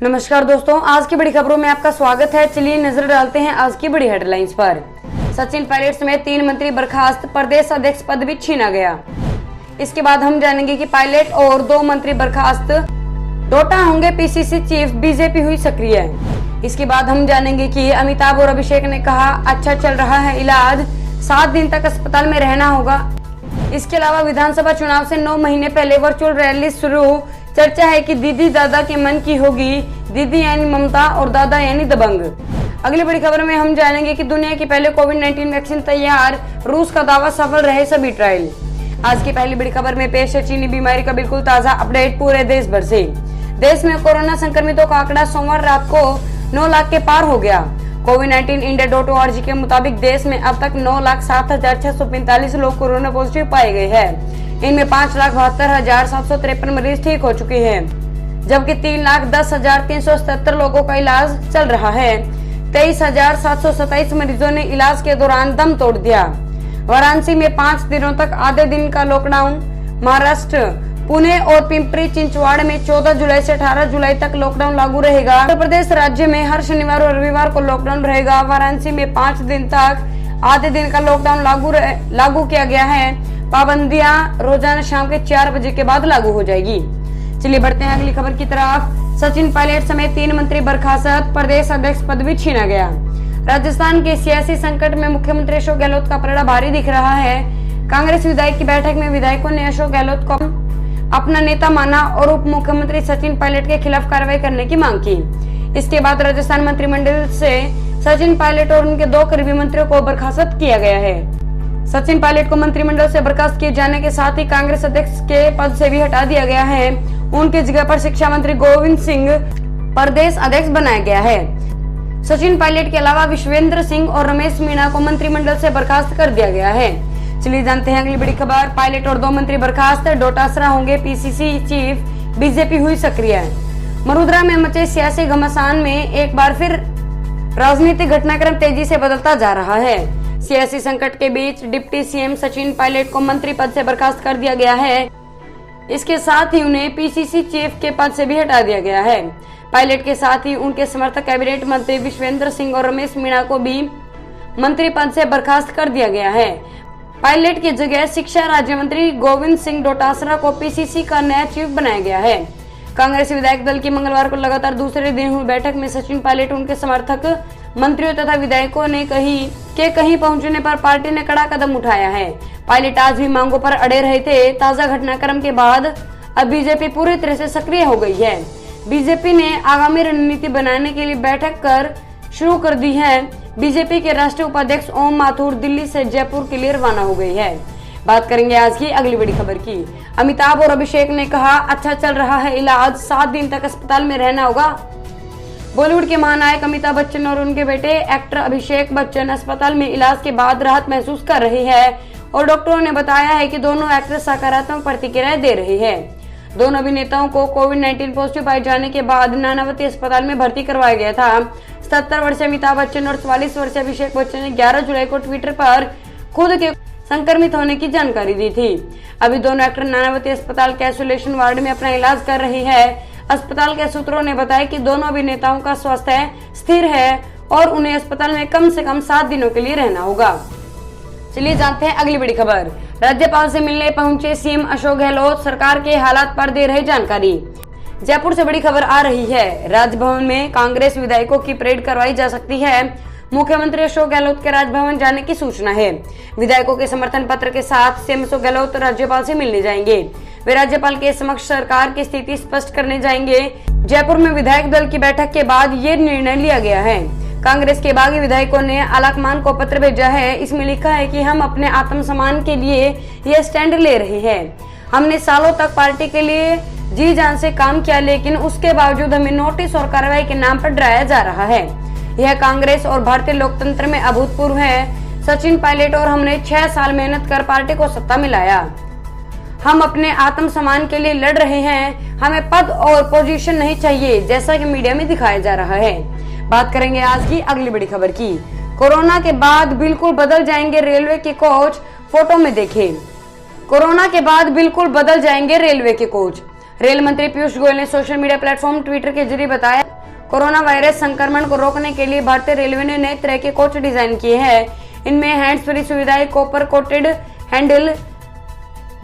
नमस्कार दोस्तों, आज की बड़ी खबरों में आपका स्वागत है। चलिए नजर डालते हैं आज की बड़ी हेडलाइंस पर। सचिन पायलट समेत 3 मंत्री बर्खास्त, प्रदेश अध्यक्ष पद भी छीना गया। इसके बाद हम जानेंगे कि पायलट और 2 मंत्री बर्खास्त, डोटा होंगे पीसीसी चीफ, बीजेपी हुई सक्रिय। इसके बाद हम जानेंगे कि अमिताभ और अभिषेक ने कहा अच्छा चल रहा है इलाज, 7 दिन तक अस्पताल में रहना होगा। इसके अलावा विधानसभा चुनाव से 9 महीने पहले वर्चुअल रैली शुरू, चर्चा है कि दीदी दादा के मन की होगी, दीदी यानी ममता और दादा यानी दबंग। अगली बड़ी खबर में हम जानेंगे कि दुनिया की पहले कोविड-19 वैक्सीन तैयार, रूस का दावा सफल रहे सभी ट्रायल। आज की पहली बड़ी खबर में पेश है चीनी बीमारी का बिल्कुल ताजा अपडेट पूरे देश भर से। देश में कोरोना संक्रमितों का आंकड़ा सोमवार रात को 9 लाख के पार हो गया। कोविड-19 इंडिया.org के मुताबिक देश में अब तक 9,07,645 लोग कोरोना पॉजिटिव पाए गए हैं। इनमें 5,72,753 मरीज ठीक हो चुके हैं, जबकि 3,10,377 लोगों का इलाज चल रहा है। 23,727 मरीजों ने इलाज के दौरान दम तोड़ दिया। वाराणसी में 5 दिनों तक आधे दिन का लॉकडाउन। महाराष्ट्र, पुणे और पिंपरी चिंचवाड़ में 14 जुलाई से 18 जुलाई तक लॉकडाउन लागू रहेगा। उत्तर प्रदेश राज्य में हर शनिवार और रविवार को लॉकडाउन रहेगा। वाराणसी में 5 दिन तक आधे दिन का लॉकडाउन लागू किया गया है। पाबंदियां रोजाना शाम के 4 बजे के बाद लागू हो जाएगी। चलिए बढ़ते हैं अगली खबर की तरफ। सचिन पायलट समेत 3 मंत्री बर्खास्त, प्रदेश अध्यक्ष पद भी छीना गया। राजस्थान के सियासी संकट में मुख्यमंत्री अशोक गहलोत का पलड़ा भारी दिख रहा है। कांग्रेस विधायक की बैठक में विधायकों ने अशोक गहलोत को अपना नेता माना और उप मुख्यमंत्री सचिन पायलट के खिलाफ कार्रवाई करने की मांग की। इसके बाद राजस्थान मंत्रिमंडल से सचिन पायलट और उनके 2 करीबी मंत्रियों को बर्खास्त किया गया है। सचिन पायलट को मंत्रिमंडल से बर्खास्त किए जाने के साथ ही कांग्रेस अध्यक्ष के पद से भी हटा दिया गया है। उनकी जगह पर शिक्षा मंत्री गोविंद सिंह प्रदेश अध्यक्ष बनाया गया है। सचिन पायलट के अलावा विश्वेंद्र सिंह और रमेश मीणा को मंत्रिमंडल से बर्खास्त कर दिया गया है। चलिए जानते हैं अगली बड़ी खबर। पायलट और 2 मंत्री बर्खास्त, डोटासरा होंगे पीसीसी चीफ, बीजेपी हुई सक्रिय। मरुद्रा में मचे सियासी घमासान में एक बार फिर राजनीतिक घटनाक्रम तेजी से बदलता जा रहा है। सियासी संकट के बीच डिप्टी सीएम सचिन पायलट को मंत्री पद से बर्खास्त कर दिया गया है। इसके साथ ही उन्हें पीसीसी चीफ के पद से भी हटा दिया गया है। पायलट के साथ ही उनके समर्थक कैबिनेट मंत्री विश्वेंद्र सिंह और रमेश मीणा को भी मंत्री पद से बर्खास्त कर दिया गया है। पायलट की जगह शिक्षा राज्य मंत्री गोविंद सिंह डोटासरा को पीसीसी का नया चीफ बनाया गया है। कांग्रेस विधायक दल की मंगलवार को लगातार दूसरे दिन हुई बैठक में सचिन पायलट, उनके समर्थक मंत्रियों तथा विधायकों ने कहीं पहुंचने पर पार्टी ने कड़ा कदम उठाया है। पायलट आज भी मांगों पर अड़े रहे थे। ताजा घटनाक्रम के बाद अब बीजेपी पूरी तरह से सक्रिय हो गई है। बीजेपी ने आगामी रणनीति बनाने के लिए बैठक शुरू कर दी है। बीजेपी के राष्ट्रीय उपाध्यक्ष ओम माथुर दिल्ली से जयपुर के लिए रवाना हो गई है। बात करेंगे आज की अगली बड़ी खबर की। अमिताभ और अभिषेक ने कहा अच्छा चल रहा है इलाज, 7 दिन तक अस्पताल में रहना होगा। बॉलीवुड के महानायक अमिताभ बच्चन और उनके बेटे एक्टर अभिषेक बच्चन अस्पताल में इलाज के बाद राहत महसूस कर रहे हैं और डॉक्टरों ने बताया है कि दोनों एक्टर सकारात्मक प्रतिक्रियाएं दे रहे हैं। दोनों अभिनेताओं को कोविड-19 पॉजिटिव पाए जाने के बाद नानावती अस्पताल में भर्ती करवाया गया था। 77 वर्षीय अमिताभ बच्चन और 44 वर्षीय अभिषेक बच्चन ने 11 जुलाई को ट्विटर पर खुद के संक्रमित होने की जानकारी दी थी। अभी दोनों एक्टर नानावती अस्पताल के आइसोलेशन वार्ड में अपना इलाज कर रहे हैं। अस्पताल के सूत्रों ने बताया कि दोनों अभिनेताओं का स्वास्थ्य स्थिर है और उन्हें अस्पताल में कम से कम 7 दिनों के लिए रहना होगा। चलिए जानते हैं अगली बड़ी खबर। राज्यपाल से मिलने पहुंचे सीएम अशोक गहलोत, सरकार के हालात पर दे रहे जानकारी। जयपुर से बड़ी खबर आ रही है। राजभवन में कांग्रेस विधायकों की परेड करवाई जा सकती है। मुख्यमंत्री अशोक गहलोत के राजभवन जाने की सूचना है। विधायकों के समर्थन पत्र के साथ सीएम अशोक गहलोत राज्यपाल से मिलने जाएंगे। वे राज्यपाल के समक्ष सरकार की स्थिति स्पष्ट करने जाएंगे। जयपुर में विधायक दल की बैठक के बाद ये निर्णय लिया गया है। कांग्रेस के बागी विधायकों ने आलाकमान को पत्र भेजा है। इसमें लिखा है कि हम अपने आत्मसम्मान के लिए यह स्टैंड ले रहे हैं। हमने सालों तक पार्टी के लिए जी जान से काम किया, लेकिन उसके बावजूद हमें नोटिस और कार्रवाई के नाम पर डराया जा रहा है। यह कांग्रेस और भारतीय लोकतंत्र में अभूतपूर्व है। सचिन पायलट और हमने 6 साल मेहनत कर पार्टी को सत्ता में लाया। हम अपने आत्मसम्मान के लिए लड़ रहे हैं। हमें पद और पोजीशन नहीं चाहिए, जैसा कि मीडिया में दिखाया जा रहा है। बात करेंगे आज की अगली बड़ी खबर की। कोरोना के बाद बिल्कुल बदल जाएंगे रेलवे के कोच, फोटो में देखें। कोरोना के बाद बिल्कुल बदल जाएंगे रेलवे के कोच। रेल मंत्री पीयूष गोयल ने सोशल मीडिया प्लेटफॉर्म ट्विटर के जरिए बताया कोरोना वायरस संक्रमण को रोकने के लिए भारतीय रेलवे ने नए तरह के कोच डिजाइन किए हैं। इनमें हैंड्स फ्री सुविधाएं, कॉपर कोटेड हैंडल,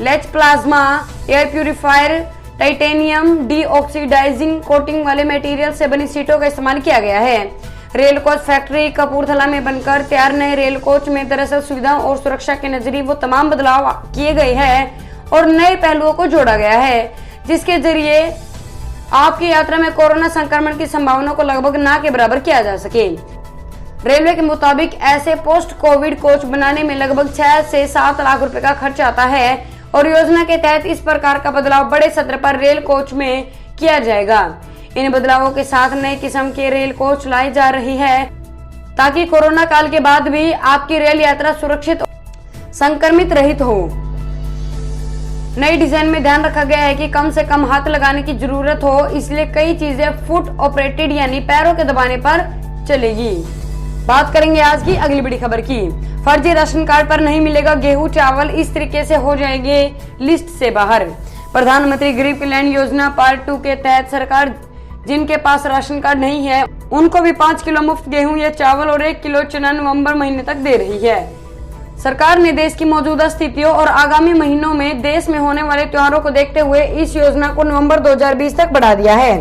लेच plasma air purifier, titanium deoxidizing coating वाले मटेरियल से बनी सीटों का इस्तेमाल किया गया है। रेल कोच फैक्ट्री कपूरथला में बनकर तैयार नए रेल कोच में दरअसल सुविधाओं और सुरक्षा के नजरिए वो तमाम बदलाव किए गए हैं और नए पहलुओं को जोड़ा गया है, जिसके जरिए आपकी यात्रा में कोरोना संक्रमण की संभावना को लगभग ना के बराबर किया जा सके। रेलवे के मुताबिक ऐसे पोस्ट कोविड कोच बनाने में लगभग 6 से 7 लाख रुपए का खर्च आता है और योजना के तहत इस प्रकार का बदलाव बड़े सत्र पर रेल कोच में किया जाएगा। इन बदलावों के साथ नए किस्म के रेल कोच लाए जा रही है ताकि कोरोना काल के बाद भी आपकी रेल यात्रा सुरक्षित संक्रमित रहित हो। नई डिजाइन में ध्यान रखा गया है कि कम से कम हाथ लगाने की जरूरत हो, इसलिए कई चीजें फुट ऑपरेटेड यानी पैरों के दबाने पर चलेगी। बात करेंगे आज की अगली बड़ी खबर की। फर्जी राशन कार्ड पर नहीं मिलेगा गेहूं चावल, इस तरीके से हो जाएंगे लिस्ट से बाहर। प्रधानमंत्री गरीब कल्याण योजना पार्ट 2 के तहत सरकार जिनके पास राशन कार्ड नहीं है उनको भी 5 किलो मुफ्त गेहूं या चावल और 1 किलो चना नवंबर महीने तक दे रही है। सरकार ने देश की मौजूदा स्थितियों और आगामी महीनों में देश में होने वाले त्योहारों को देखते हुए इस योजना को नवंबर 2020 तक बढ़ा दिया है।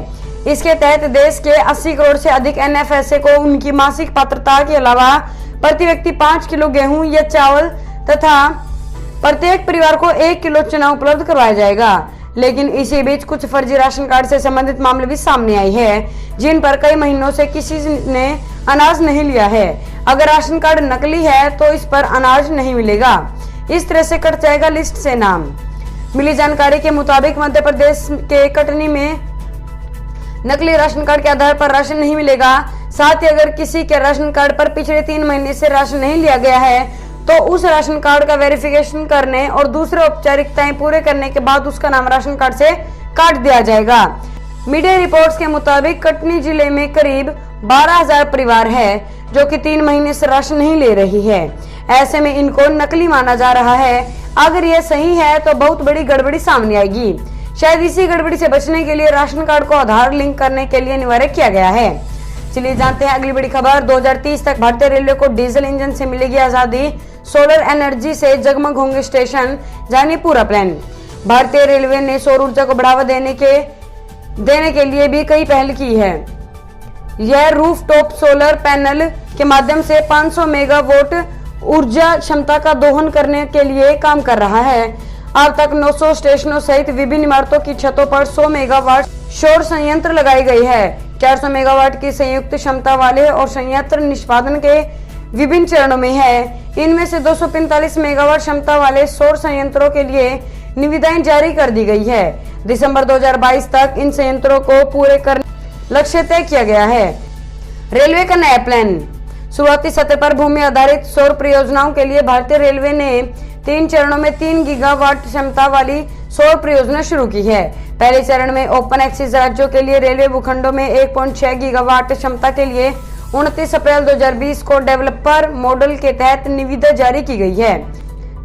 इसके तहत देश के 80 करोड़ से अधिक एनएफएसए को उनकी मासिक पात्रता के अलावा प्रति व्यक्ति 5 किलो गेहूं या चावल तथा प्रत्येक परिवार को 1 किलो चना उपलब्ध करवाया जाएगा। लेकिन इसी बीच कुछ फर्जी राशन कार्ड से संबंधित मामले भी सामने आए हैं, जिन पर कई महीनों से किसी ने अनाज नहीं लिया है। अगर राशन कार्ड नकली है तो इस पर अनाज नहीं मिलेगा। इस तरह से कट जाएगा लिस्ट से नाम। मिली जानकारी के मुताबिक मध्य प्रदेश के कटनी में नकली राशन कार्ड के आधार पर राशन नहीं मिलेगा। साथ ही अगर किसी के राशन कार्ड पर पिछले 3 महीने से राशन नहीं लिया गया है तो उस राशन कार्ड का वेरिफिकेशन करने और दूसरे औपचारिकताएं पूरे करने के बाद उसका नाम राशन कार्ड से काट दिया जाएगा। मीडिया रिपोर्ट्स के मुताबिक कटनी जिले में करीब 12,000 परिवार है जो कि 3 महीने से राशन नहीं ले रही है। ऐसे में इनको नकली माना जा रहा है। अगर यह सही है तो बहुत बड़ी गड़बड़ी सामने आएगी। शायद इसी गड़बड़ी से बचने के लिए राशन कार्ड को आधार लिंक करने के लिए अनिवार्य किया गया है। चलिए जानते हैं अगली बड़ी खबर। 2030 तक भारतीय रेलवे को डीजल इंजन से मिलेगी आजादी, सोलर एनर्जी से जगमग होंगे स्टेशन, जानिए पूरा प्लान। भारतीय रेलवे ने सौर ऊर्जा को बढ़ावा देने के लिए भी कई पहल की है। यह रूफटॉप सोलर पैनल के माध्यम से 500 मेगावाट ऊर्जा क्षमता का दोहन करने के लिए काम कर रहा है। अब तक 900 स्टेशनों सहित विभिन्न इमारतों की छतों पर 100 मेगावाट सौर संयंत्र लगाई गई है। 400 मेगावाट की संयुक्त क्षमता वाले और संयंत्र निष्पादन के विभिन्न चरणों में है। इनमें से 245 मेगावाट क्षमता वाले सौर संयंत्रों के लिए निविदाएं जारी कर दी गई है। दिसंबर 2022 तक इन संयंत्रों को पूरे करने लक्ष्य तय किया गया है। रेलवे का नया प्लान। शुरुआती सत्र पर भूमि आधारित सौर परियोजनाओं के लिए भारतीय रेलवे ने 3 चरणों में 3 गीगावाट क्षमता वाली सौर परियोजना शुरू की है। पहले चरण में ओपन एक्सेस राज्यों के लिए रेलवे भूखंडों में 1.6 गीगावाट क्षमता के लिए 29 अप्रैल 2020 को डेवलपर मॉडल के तहत निविदा जारी की गई है।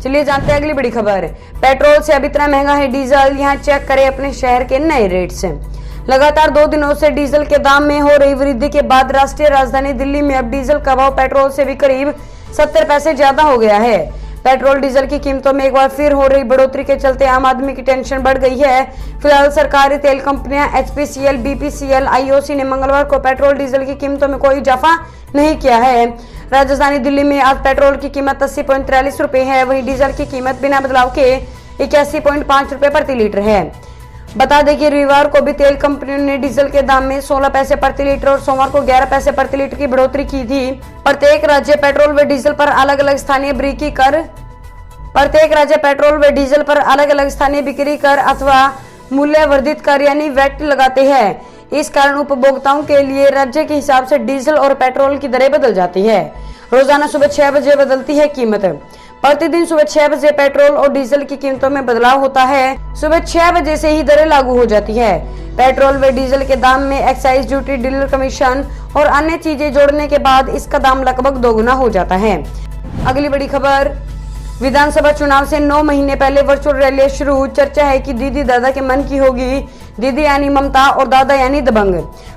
चलिए जानते हैं अगली बड़ी खबर। पेट्रोल से अब इतना महंगा है डीजल, यहाँ चेक करें अपने शहर के नए रेट्स। लगातार 2 दिनों से डीजल के दाम में हो रही वृद्धि के बाद राष्ट्रीय राजधानी दिल्ली में अब डीजल का भाव पेट्रोल से भी करीब 70 पैसे ज्यादा हो गया है। पेट्रोल डीजल की कीमतों में एक बार फिर हो रही बढ़ोतरी के चलते आम आदमी की टेंशन बढ़ गई है। फिलहाल सरकारी तेल कंपनियां एचपीसीएल, बीपीसीएल, आईओसी ने मंगलवार को पेट्रोल डीजल की कीमतों में कोई इजाफा नहीं किया है। राजधानी दिल्ली में आज पेट्रोल की कीमत 80.43 रुपए है, वहीं डीजल की कीमत बिना बदलाव के 81.5 रुपए प्रति लीटर है। बता दें कि रविवार को भी तेल कंपनियों ने डीजल के दाम में 16 पैसे प्रति लीटर और सोमवार को 11 पैसे प्रति लीटर की बढ़ोतरी की थी। प्रत्येक राज्य पेट्रोल व डीजल पर अलग अलग स्थानीय बिक्री कर अथवा मूल्य वर्धित कर यानी वैट लगाते हैं। इस कारण उपभोक्ताओं के लिए राज्य के हिसाब से डीजल और पेट्रोल की दरें बदल जाती है। रोजाना सुबह 6 बजे बदलती है कीमत। प्रतिदिन सुबह 6 बजे पेट्रोल और डीजल की कीमतों में बदलाव होता है। सुबह 6 बजे से ही दरें लागू हो जाती है। पेट्रोल व डीजल के दाम में एक्साइज ड्यूटी, डीलर कमीशन और अन्य चीजें जोड़ने के बाद इसका दाम लगभग दोगुना हो जाता है। अगली बड़ी खबर। विधानसभा चुनाव से 9 महीने पहले वर्चुअल रैली शुरू। चर्चा है कि दीदी दादा के मन की होगी दीदी यानी ममता और दादा यानी दबंग।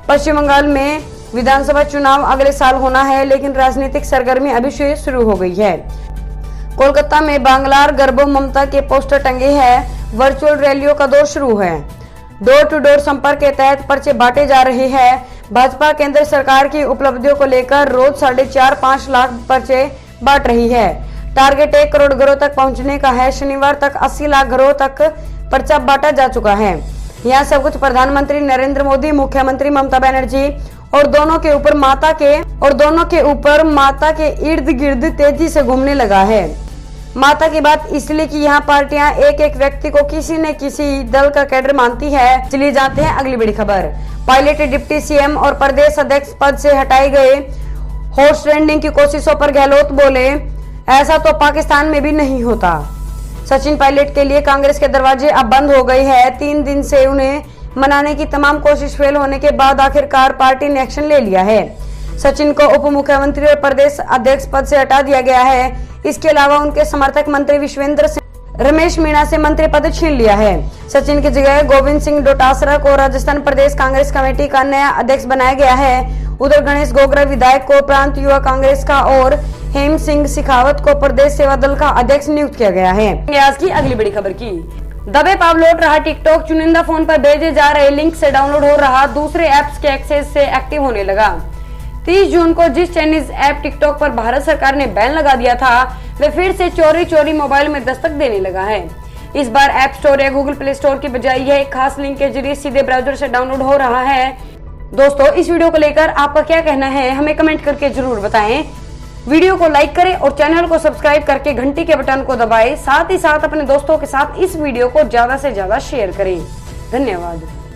पश्चिम बंगाल में विधानसभा चुनाव अगले साल होना है, लेकिन राजनीतिक सरगर्मी अभी से शुरू हो गई है। कोलकाता में बांग्लार गर्भो ममता के पोस्टर टंगे हैं। वर्चुअल रैलियों का दौर शुरू है। डोर टू डोर संपर्क के तहत पर्चे बांटे जा रहे हैं। भाजपा केंद्र सरकार की उपलब्धियों को लेकर रोज 4.5-5 लाख पर्चे बांट रही है। टारगेट 1 करोड़ घरों तक पहुंचने का है। शनिवार तक 80 लाख घरों तक पर्चा बांटा जा चुका है। यह सब कुछ प्रधानमंत्री नरेंद्र मोदी, मुख्यमंत्री ममता बनर्जी और दोनों के ऊपर माता के इर्द गिर्द तेजी से घूमने लगा है। माता की बात इसलिए कि यहाँ पार्टियां एक एक व्यक्ति को किसी न किसी दल का कैडर मानती है। चलिए जानते हैं अगली बड़ी खबर। पायलट डिप्टी सीएम और प्रदेश अध्यक्ष पद से हटाए गए। हॉर्स ट्रेडिंग की कोशिशों पर गहलोत बोले, ऐसा तो पाकिस्तान में भी नहीं होता। सचिन पायलट के लिए कांग्रेस के दरवाजे अब बंद हो गए हैं। 3 दिन से उन्हें मनाने की तमाम कोशिश फेल होने के बाद आखिरकार पार्टी ने एक्शन ले लिया है। सचिन को उप मुख्यमंत्री और प्रदेश अध्यक्ष पद से हटा दिया गया है। इसके अलावा उनके समर्थक मंत्री विश्वेंद्र सिंह, रमेश मीणा से मंत्री पद छीन लिया है। सचिन की जगह गोविंद सिंह डोटासरा को राजस्थान प्रदेश कांग्रेस कमेटी का नया अध्यक्ष बनाया गया है। उधर गणेश गोगरा विधायक को प्रांत युवा कांग्रेस का और हेम सिंह शेखावत को प्रदेश सेवा दल का अध्यक्ष नियुक्त किया गया है। आज की अगली बड़ी खबर की दबे पाव लौट रहा टिकटॉक। चुनिंदा फोन पर भेजे जा रहे लिंक से डाउनलोड हो रहा, दूसरे ऐप्स के एक्सेस से एक्टिव होने लगा। 30 जून को जिस चाइनीज ऐप टिकटॉक पर भारत सरकार ने बैन लगा दिया था, वे फिर से चोरी मोबाइल में दस्तक देने लगा है। इस बार ऐप स्टोर या गूगल प्ले स्टोर की बजाय यह एक खास लिंक के जरिए सीधे ब्राउजर से डाउनलोड हो रहा है। दोस्तों, इस वीडियो को लेकर आपका क्या कहना है, हमें कमेंट करके जरूर बताएं। वीडियो को लाइक करें और चैनल को सब्सक्राइब करके घंटी के बटन को दबाएं। साथ ही साथ अपने दोस्तों के साथ इस वीडियो को ज्यादा से ज्यादा शेयर करें। धन्यवाद।